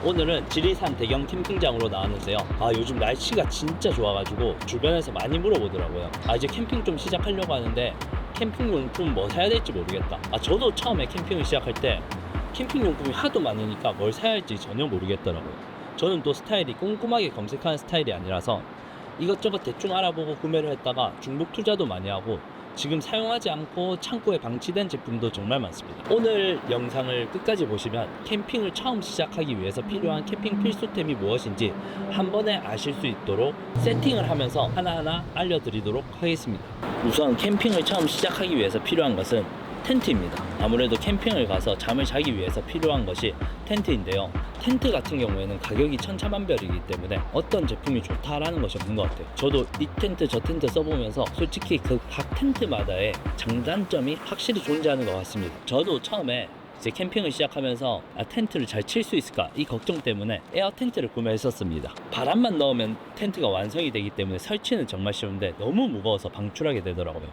오늘은 지리산 대경 캠핑장으로 나왔는데요. 요즘 날씨가 진짜 좋아가지고 주변에서 많이 물어보더라고요. 이제 캠핑 좀 시작하려고 하는데 캠핑 용품 뭐 사야 될지 모르겠다. 저도 처음에 캠핑을 시작할 때 캠핑 용품이 하도 많으니까 뭘 사야 할지 전혀 모르겠더라고요. 저는 또 스타일이 꼼꼼하게 검색하는 스타일이 아니라서 이것저것 대충 알아보고 구매를 했다가 중복 투자도 많이 하고 지금 사용하지 않고 창고에 방치된 제품도 정말 많습니다. 오늘 영상을 끝까지 보시면 캠핑을 처음 시작하기 위해서 필요한 캠핑 필수템이 무엇인지 한 번에 아실 수 있도록 세팅을 하면서 하나하나 알려드리도록 하겠습니다. 우선 캠핑을 처음 시작하기 위해서 필요한 것은 텐트입니다. 아무래도 캠핑을 가서 잠을 자기 위해서 필요한 것이 텐트인데요. 텐트 같은 경우에는 가격이 천차만별이기 때문에 어떤 제품이 좋다라는 것이 없는 것 같아요. 저도 이 텐트 저 텐트 써보면서 솔직히 그 각 텐트마다의 장단점이 확실히 존재하는 것 같습니다. 저도 처음에 이제 캠핑을 시작하면서 텐트를 잘 칠 수 있을까 이 걱정 때문에 에어 텐트를 구매했었습니다. 바람만 넣으면 텐트가 완성이 되기 때문에 설치는 정말 쉬운데 너무 무거워서 방출하게 되더라고요.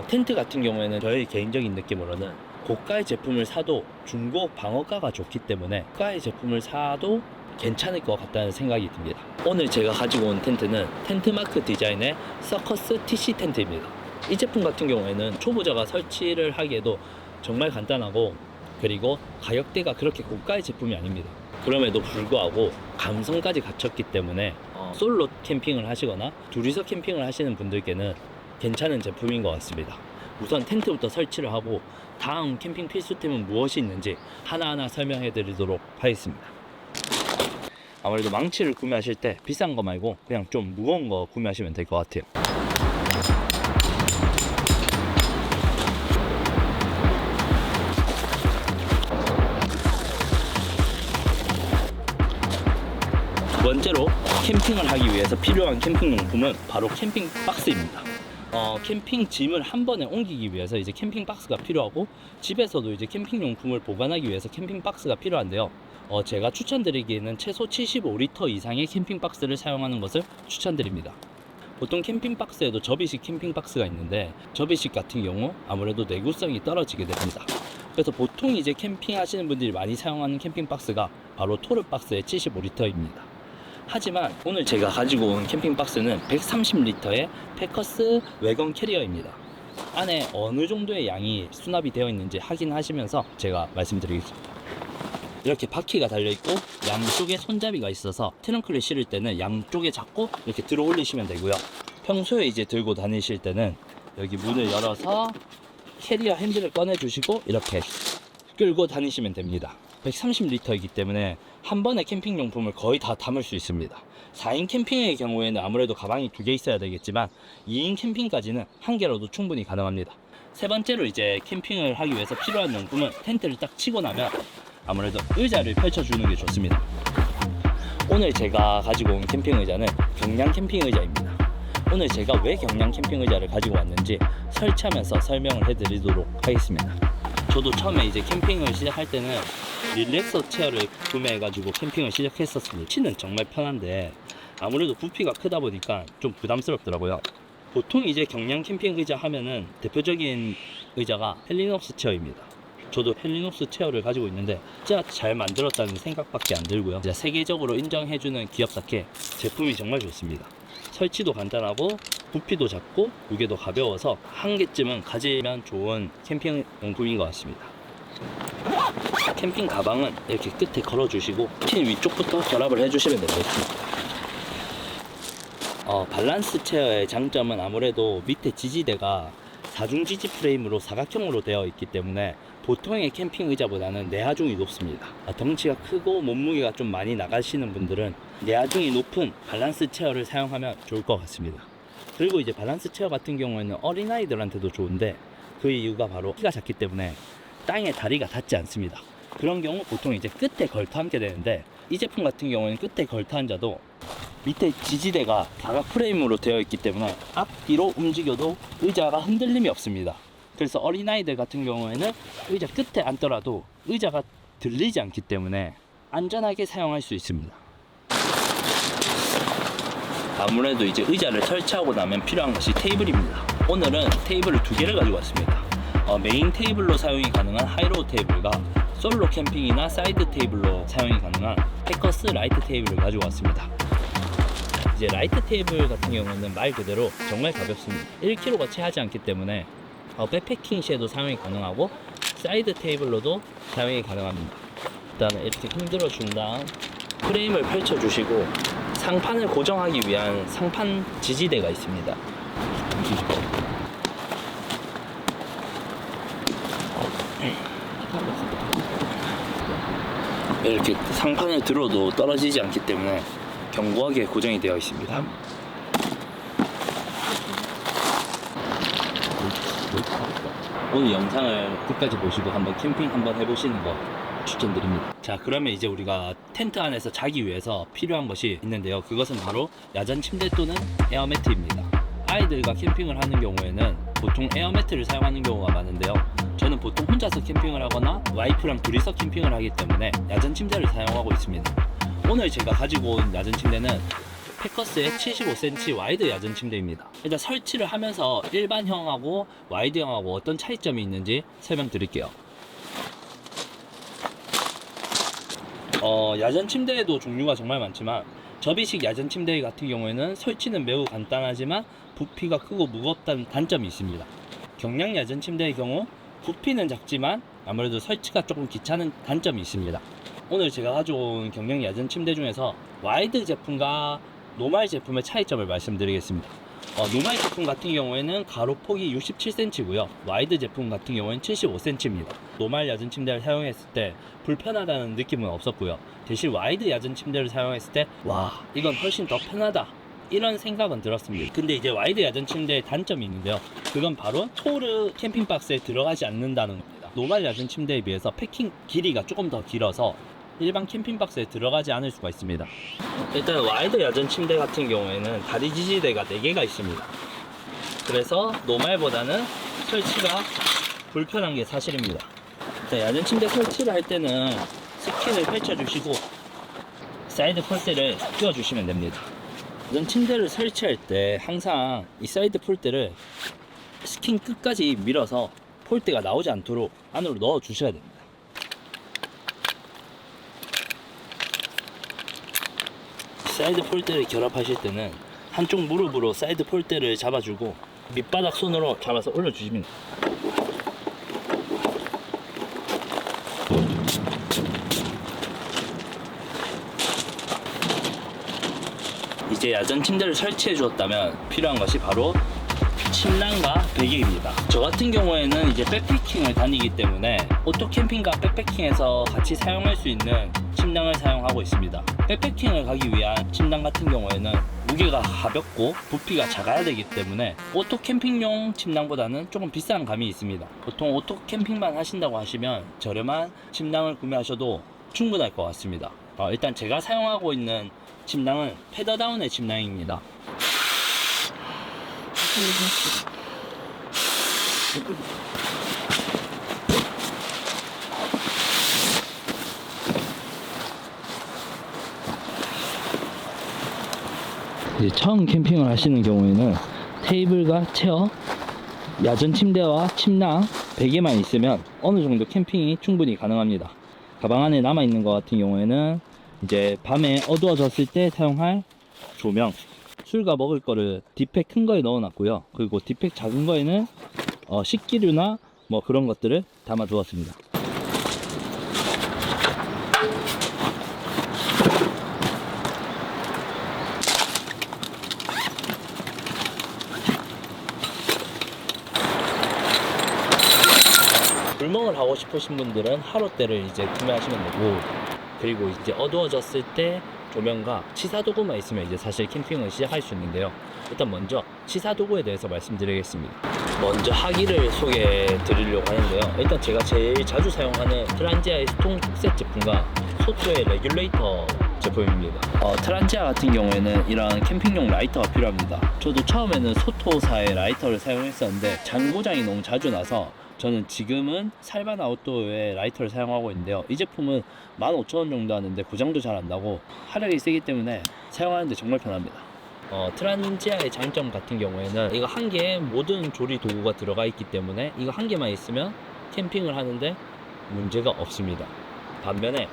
텐트 같은 경우에는 저의 개인적인 느낌으로는 고가의 제품을 사도 중고 방어가가 좋기 때문에 고가의 제품을 사도 괜찮을 것 같다는 생각이 듭니다. 오늘 제가 가지고 온 텐트는 텐트마크 디자인의 서커스 TC 텐트입니다. 이 제품 같은 경우에는 초보자가 설치를 하기에도 정말 간단하고 그리고 가격대가 그렇게 고가의 제품이 아닙니다. 그럼에도 불구하고 감성까지 갖췄기 때문에 솔로 캠핑을 하시거나 둘이서 캠핑을 하시는 분들께는 괜찮은 제품인 것 같습니다. 우선 텐트부터 설치를 하고 다음 캠핑 필수템은 무엇이 있는지 하나하나 설명해 드리도록 하겠습니다. 아무래도 망치를 구매하실 때 비싼 거 말고 그냥 좀 무거운 거 구매하시면 될 것 같아요. 두 번째로 캠핑을 하기 위해서 필요한 캠핑 용품은 바로 캠핑 박스입니다. 캠핑 짐을 한 번에 옮기기 위해서 이제 캠핑 박스가 필요하고 집에서도 이제 캠핑 용품을 보관하기 위해서 캠핑 박스가 필요한데요. 제가 추천드리기에는 최소 75리터 이상의 캠핑 박스를 사용하는 것을 추천드립니다. 보통 캠핑 박스에도 접이식 캠핑 박스가 있는데 접이식 같은 경우 아무래도 내구성이 떨어지게 됩니다. 그래서 보통 이제 캠핑 하시는 분들이 많이 사용하는 캠핑 박스가 바로 토르 박스의 75리터입니다. 하지만 오늘 제가 가지고 온 캠핑 박스는 130리터의 패커스 외건 캐리어입니다. 안에 어느 정도의 양이 수납이 되어 있는지 확인하시면서 제가 말씀드리겠습니다. 이렇게 바퀴가 달려있고 양쪽에 손잡이가 있어서 트렁크를 실을 때는 양쪽에 잡고 이렇게 들어 올리시면 되고요. 평소에 이제 들고 다니실 때는 여기 문을 열어서 캐리어 핸들을 꺼내 주시고 이렇게 끌고 다니시면 됩니다. 130리터이기 때문에 한 번에 캠핑 용품을 거의 다 담을 수 있습니다. 4인 캠핑의 경우에는 아무래도 가방이 2개 있어야 되겠지만 2인 캠핑까지는 1개로도 충분히 가능합니다. 세 번째로 이제 캠핑을 하기 위해서 필요한 용품은 텐트를 딱 치고 나면 아무래도 의자를 펼쳐주는 게 좋습니다. 오늘 제가 가지고 온 캠핑 의자는 경량 캠핑 의자입니다. 오늘 제가 왜 경량 캠핑 의자를 가지고 왔는지 설치하면서 설명을 해드리도록 하겠습니다. 저도 처음에 이제 캠핑을 시작할 때는 릴렉서 체어를 구매해가지고 캠핑을 시작했었습니다. 치는 정말 편한데 아무래도 부피가 크다 보니까 좀 부담스럽더라고요. 보통 이제 경량 캠핑 의자 하면은 대표적인 의자가 헬리녹스 체어입니다. 저도 헬리녹스 체어를 가지고 있는데 진짜 잘 만들었다는 생각밖에 안 들고요. 진짜 세계적으로 인정해주는 기업답게 제품이 정말 좋습니다. 설치도 간단하고 부피도 작고 무게도 가벼워서 한 개쯤은 가지면 좋은 캠핑 용품인 것 같습니다. 캠핑 가방은 이렇게 끝에 걸어주시고 핀 위쪽부터 결합을 해주시면 되겠습니다. 밸런스 체어의 장점은 아무래도 밑에 지지대가 사중 지지 프레임으로 사각형으로 되어 있기 때문에 보통의 캠핑 의자보다는 내하중이 높습니다. 덩치가 크고 몸무게가 좀 많이 나가시는 분들은 내하중이 높은 밸런스 체어를 사용하면 좋을 것 같습니다. 그리고 이제 밸런스 체어 같은 경우에는 어린아이들한테도 좋은데 그 이유가 바로 키가 작기 때문에 땅에 다리가 닿지 않습니다. 그런 경우 보통 이제 끝에 걸터 앉게 되는데 이 제품 같은 경우에는 끝에 걸터 앉아도 밑에 지지대가 사각 프레임으로 되어 있기 때문에 앞뒤로 움직여도 의자가 흔들림이 없습니다. 그래서 어린아이들 같은 경우에는 의자 끝에 앉더라도 의자가 들리지 않기 때문에 안전하게 사용할 수 있습니다. 아무래도 이제 의자를 설치하고 나면 필요한 것이 테이블입니다. 오늘은 테이블을 2개를 가지고 왔습니다. 메인 테이블로 사용이 가능한 하이로우 테이블과 솔로 캠핑이나 사이드 테이블로 사용이 가능한 패커스 라이트 테이블을 가지고 왔습니다. 이제 라이트 테이블 같은 경우는 말 그대로 정말 가볍습니다. 1kg가 채하지 않기 때문에 백패킹 시에도 사용이 가능하고 사이드 테이블로도 사용이 가능합니다. 일단은 이렇게 흔들어 준 다음 프레임을 펼쳐 주시고 상판을 고정하기 위한 상판 지지대가 있습니다. 이렇게 상판을 들어도 떨어지지 않기 때문에 견고하게 고정이 되어 있습니다. 오늘 영상을 끝까지 보시고 한번 캠핑 한번 해보시는 거 추천드립니다. 자, 그러면 이제 우리가 텐트 안에서 자기 위해서 필요한 것이 있는데요. 그것은 바로 야전 침대 또는 에어매트입니다. 아이들과 캠핑을 하는 경우에는 보통 에어매트를 사용하는 경우가 많은데요. 저는 보통 혼자서 캠핑을 하거나 와이프랑 둘이서 캠핑을 하기 때문에 야전 침대를 사용하고 있습니다. 오늘 제가 가지고 온 야전 침대는 패커스의 75cm 와이드 야전 침대입니다. 일단 설치를 하면서 일반형하고 와이드형하고 어떤 차이점이 있는지 설명드릴게요. 야전 침대에도 종류가 정말 많지만 접이식 야전 침대 같은 경우에는 설치는 매우 간단하지만 부피가 크고 무겁다는 단점이 있습니다. 경량 야전 침대의 경우 부피는 작지만 아무래도 설치가 조금 귀찮은 단점이 있습니다. 오늘 제가 가져온 경량 야전 침대 중에서 와이드 제품과 노말 제품의 차이점을 말씀드리겠습니다. 노말 제품 같은 경우에는 가로폭이 67cm고요. 와이드 제품 같은 경우에는 75cm입니다. 노말 야전 침대를 사용했을 때 불편하다는 느낌은 없었고요. 대신 와이드 야전 침대를 사용했을 때 와, 이건 훨씬 더 편하다, 이런 생각은 들었습니다. 근데 이제 와이드 야전 침대의 단점이 있는데요. 그건 바로 토르 캠핑박스에 들어가지 않는다는 겁니다. 노말 야전 침대에 비해서 패킹 길이가 조금 더 길어서 일반 캠핑박스에 들어가지 않을 수가 있습니다. 일단 와이드 야전 침대 같은 경우에는 다리 지지대가 4개가 있습니다. 그래서 노말보다는 설치가 불편한 게 사실입니다. 일단 야전 침대 설치를 할 때는 스킨을 펼쳐주시고 사이드 폴대를 끼워주시면 됩니다. 야전 침대를 설치할 때 항상 이 사이드 폴대를 스킨 끝까지 밀어서 폴대가 나오지 않도록 안으로 넣어 주셔야 됩니다. 사이드 폴대를 결합하실 때는 한쪽 무릎으로 사이드 폴대를 잡아주고 밑바닥 손으로 잡아서 올려주시면 됩니다. 이제 야전 침대를 설치해 주었다면 필요한 것이 바로 침낭과 베개입니다. 저 같은 경우에는 이제 백패킹을 다니기 때문에 오토 캠핑과 백패킹에서 같이 사용할 수 있는 침낭을 사용하고 있습니다. 백패킹을 가기 위한 침낭 같은 경우에는 무게가 가볍고 부피가 작아야 되기 때문에 오토 캠핑용 침낭보다는 조금 비싼 감이 있습니다. 보통 오토 캠핑만 하신다고 하시면 저렴한 침낭을 구매하셔도 충분할 것 같습니다. 일단 제가 사용하고 있는 침낭은 패더다운의 침낭입니다. 이제 처음 캠핑을 하시는 경우에는 테이블과 체어, 야전 침대와 침낭, 베개만 있으면 어느 정도 캠핑이 충분히 가능합니다. 가방 안에 남아있는 것 같은 경우에는 이제 밤에 어두워졌을 때 사용할 조명, 술과 먹을 거를 딥팩 큰 거에 넣어 놨고요. 그리고 딥팩 작은 거에는 식기류나 뭐 그런 것들을 담아 두었습니다. 불멍을 하고 싶으신 분들은 하롯대를 이제 구매하시면 되고, 그리고 이제 어두워졌을 때 조명과 치사도구만 있으면 이제 사실 캠핑을 시작할 수 있는데요. 일단 먼저 치사도구에 대해서 말씀드리겠습니다. 먼저 하기를 소개해 드리려고 하는데요. 일단 제가 제일 자주 사용하는 트란지아의 스톤 쿡셋 제품과 소토의 레귤레이터 제품입니다. 트란지아 같은 경우에는 이런 캠핑용 라이터가 필요합니다. 저도 처음에는 소토사의 라이터를 사용했었는데 잔고장이 너무 자주 나서 저는 지금은 살반 아웃도어의 라이터를 사용하고 있는데요. 이 제품은 15,000원 정도 하는데 고장도 잘 안 나고 화력이 세기 때문에 사용하는데 정말 편합니다. 트란지아의 장점 같은 경우에는 이거 한 개에 모든 조리 도구가 들어가 있기 때문에 이거 한 개만 있으면 캠핑을 하는데 문제가 없습니다. 반면에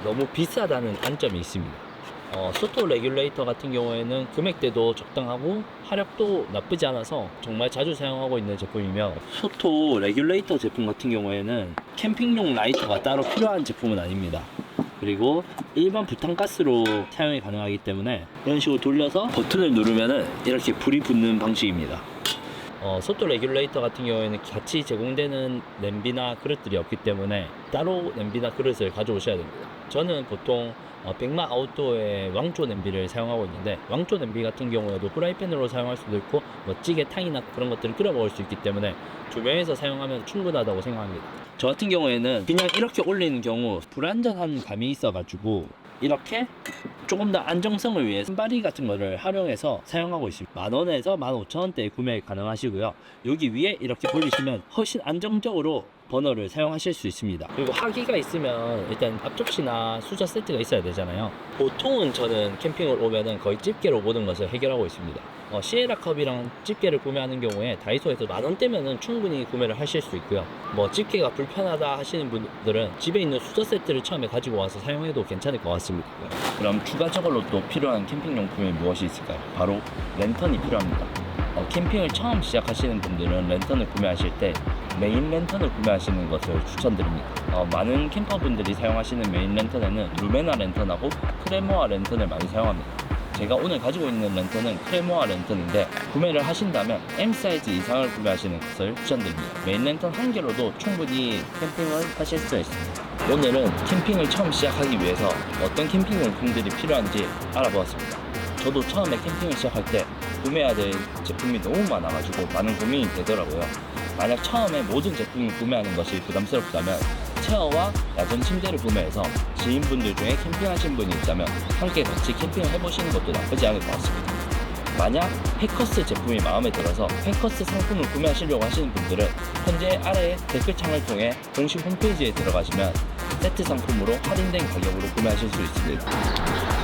너무 비싸다는 단점이 있습니다. 소토 레귤레이터 같은 경우에는 금액대도 적당하고 화력도 나쁘지 않아서 정말 자주 사용하고 있는 제품이며, 소토 레귤레이터 제품 같은 경우에는 캠핑용 라이터가 따로 필요한 제품은 아닙니다. 그리고 일반 부탄가스로 사용이 가능하기 때문에 이런 식으로 돌려서 버튼을 누르면은 이렇게 불이 붙는 방식입니다. 소토 레귤레이터 같은 경우에는 같이 제공되는 냄비나 그릇들이 없기 때문에 따로 냄비나 그릇을 가져오셔야 됩니다. 저는 보통 백마 아웃도어의 왕조 냄비를 사용하고 있는데, 왕조 냄비 같은 경우에도 프라이팬으로 사용할 수도 있고 찌개 탕이나 그런 것들을 끓여 먹을 수 있기 때문에 두 명에서 사용하면 충분하다고 생각합니다. 저 같은 경우에는 그냥 이렇게 올리는 경우 불안전한 감이 있어가지고 이렇게 조금 더 안정성을 위해 손바리 같은 거를 활용해서 사용하고 있습니다. 10,000원에서 15,000원대에 구매 가능하시고요. 여기 위에 이렇게 올리시면 훨씬 안정적으로 버너를 사용하실 수 있습니다. 그리고 하기가 있으면 일단 앞접시나 수저 세트가 있어야 되잖아요. 보통은 저는 캠핑을 오면은 거의 집게로 모든 것을 해결하고 있습니다. 시에라 컵이랑 집게를 구매하는 경우에 다이소에서 10,000원대면은 충분히 구매를 하실 수 있고요. 집게가 불편하다 하시는 분들은 집에 있는 수저 세트를 처음에 가지고 와서 사용해도 괜찮을 것 같습니다. 그럼 추가적으로 또 필요한 캠핑용품이 무엇이 있을까요? 바로 랜턴이 필요합니다. 캠핑을 처음 시작하시는 분들은 랜턴을 구매하실 때 메인 랜턴을 구매하시는 것을 추천드립니다. 많은 캠퍼분들이 사용하시는 메인 랜턴에는 루메나 랜턴하고 크레모아 랜턴을 많이 사용합니다. 제가 오늘 가지고 있는 랜턴은 크레모아 랜턴인데, 구매를 하신다면 M 사이즈 이상을 구매하시는 것을 추천드립니다. 메인 랜턴 한 개로도 충분히 캠핑을 하실 수 있습니다. 오늘은 캠핑을 처음 시작하기 위해서 어떤 캠핑 용품들이 필요한지 알아보았습니다. 저도 처음에 캠핑을 시작할 때 구매해야 될 제품이 너무 많아가지고 많은 고민이 되더라고요. 만약 처음에 모든 제품을 구매하는 것이 부담스럽다면 체어와 야전 침대를 구매해서 지인분들 중에 캠핑하신 분이 있다면 함께 같이 캠핑을 해보시는 것도 나쁘지 않을 것 같습니다. 만약 패커스 제품이 마음에 들어서 패커스 상품을 구매하시려고 하시는 분들은 현재 아래 댓글창을 통해 공식 홈페이지에 들어가시면 세트 상품으로 할인된 가격으로 구매하실 수 있습니다.